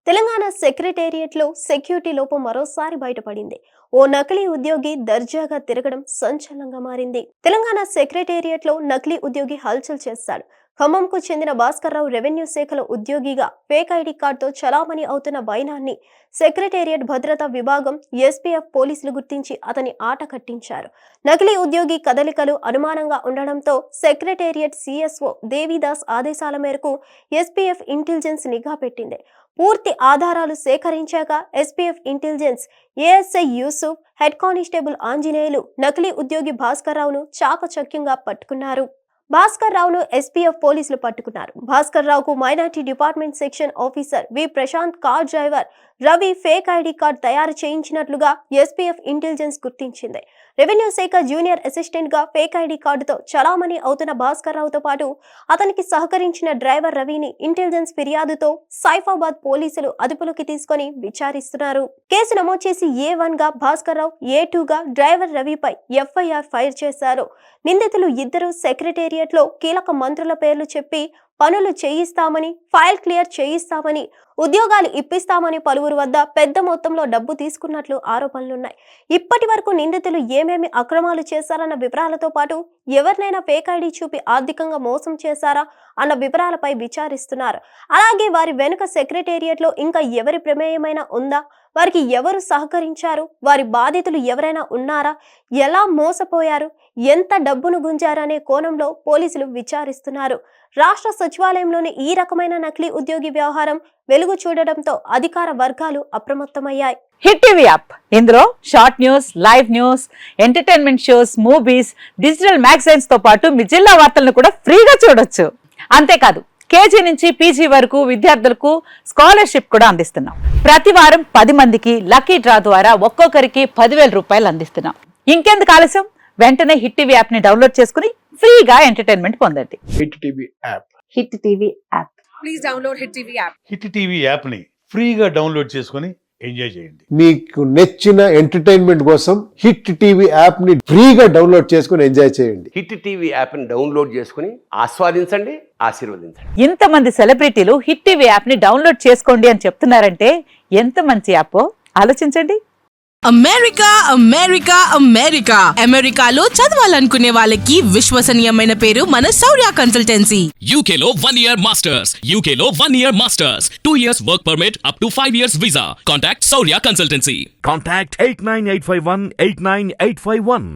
తెలంగాణ సెక్రటేరియట్లో సెక్యూరిటీ లోపం మరోసారి బయటపడింది. ఓ నకిలీ ఉద్యోగి దర్జాగా తిరగడం సంచలనంగా మారింది. తెలంగాణ సెక్రటేరియట్లో నకిలీ ఉద్యోగి హల్చల్ చేశాడు. ఖమ్మంకు చెందిన భాస్కర్రావు రెవెన్యూ శాఖలో ఉద్యోగిగా ఫేక్ ఐడి కార్డుతో చలామణి అవుతున్న వైనాన్ని సెక్రటేరియట్ భద్రతా విభాగం ఎస్పీఎఫ్ పోలీసులు గుర్తించి అతని ఆట కట్టించారు. నకిలీ ఉద్యోగి కదలికలు అనుమానంగా ఉండడంతో సెక్రటేరియట్ సిఎస్ఓ దేవిదాస్ ఆదేశాల మేరకు ఎస్పీఎఫ్ ఇంటెలిజెన్స్ నిఘా పెట్టింది. పూర్తి ఆధారాలు సేకరించాక SPF intelligence ASI Yusuf, head constable Anjaneyulu నకిలీ ఉద్యోగి భాస్కర్రావును చాకచక్యంగా పట్టుకున్నారు. భాస్కర్రావును ఎస్పీఎఫ్ పోలీసులు పట్టుకున్నారు. భాస్కర్రావుకు minority department section officer V Prashanth, car driver Ravi fake ID card తయారు చేయించినట్లుగా ఎస్పీఎఫ్ ఇంటెలిజెన్స్ గుర్తించింది. రెవెన్యూ శాఖ జూనియర్ అసిస్టెంట్ గా ఫేక్ ఐడి కార్డుతో చలామణి అవుతున్న భాస్కర్రావుతో పాటు అతనికి సహకరించిన డ్రైవర్ రవిని ఇంటెలిజెన్స్ ఫిర్యాదుతో సైఫాబాద్ పోలీసులు అదుపులోకి తీసుకుని విచారిస్తున్నారు. కేసు నమోదు చేసి A1 గా భాస్కర్రావు, A2 గా డ్రైవర్ రవిపై ఎఫ్ఐఆర్ ఫైల్ చేశారు. నిందితులు ఇద్దరు సెక్రటేరియట్ లో కీలక మంత్రుల పేర్లు చెప్పి పనులు చేయిస్తామని, ఫైల్ క్లియర్ చేయిస్తామని, ఉద్యోగాలు ఇప్పిస్తామని పలువురు వద్ద పెద్ద మొత్తంలో డబ్బు తీసుకున్నట్లు ఆరోపణలున్నాయి. ఇప్పటి వరకు నిందితులు ఏమేమి అక్రమాలు చేశారన్న వివరాలతో పాటు ఎవరినైనా ఫేక్ ఐడి చూపి ఆర్థికంగా మోసం చేశారా అన్న వివరాలపై విచారిస్తున్నారు. అలాగే వారి వెనుక సెక్రటేరియట్ లో ఇంకా ఎవరి ప్రమేయమైనా ఉందా, వారికి ఎవరు సహకరించారు, వారి బాధితులు ఎవరైనా ఉన్నారా, ఎలా మోసపోయారు, ఎంత డబ్బును గుంజారనే కోణంలో పోలీసులు విచారిస్తున్నారు. రాష్ట్ర సచివాలయంలోని ఈ రకమైన నకిలీ ఉద్యోగి వ్యవహారం వెలుగు చూడడంతో అధికార వర్గాలు అప్రమత్తమయ్యాయి. హిట్ టీవీ యాప్, ఇందులో short news, live news, entertainment shows, movies, digital magazines తో పాటు మీ జిల్లా వార్తలను కూడా ఫ్రీగా చూడొచ్చు. అంతేకాదు కేజీ నుంచి పీజీ వరకు విద్యార్థులకు స్కాలర్షిప్ కూడా అందిస్తున్నాం. ప్రతి వారం 10 మందికి లక్కీ డ్రా ద్వారా ఒక్కొక్కరికి 10,000 రూపాయలు అందిస్తున్నాం. ఇంకెందుకు ఆలస్యం, వెంటనే హిట్ టీవీ యాప్ ని డౌన్లోడ్ చేసుకుని ఫ్రీగా ఎంటర్టైన్మెంట్ పొందండి. Hit TV app. Hit TV app. Please download hit TV app. Hit TV app ని ఫ్రీగా డౌన్లోడ్ చేసుకొని ఎంజాయ్ చేయండి. మీకు నచ్చిన ఎంటర్టైన్మెంట్ కోసం హిట్ టీవీ యాప్ ని ఫ్రీగా డౌన్లోడ్ చేసుకొని ఎంజాయ్ చేయండి. హిట్ టీవీ యాప్ ని డౌన్లోడ్ చేసుకుని ఆస్వాదించండి, ఆశీర్వదించండి. ఇంతమంది సెలబ్రిటీలు హిట్ టీవీ యాప్ ని డౌన్లోడ్ చేసుకోండి అని చెప్తున్నారంటే ఎంత మంచి యాప్ ఆలోచించండి. అమెరికా అమెరికా అమెరికా అమెరికాలో చదవాలనుకునే వాళ్ళకి విశ్వసనీయమైన పేరు మన శౌర్య కన్సల్టెన్సీ. UK లో 1 year masters. UK లో 1 year masters. 2 years work permit up to 5 years visa. Contact Saurya Consultancy. Contact 89851 89851.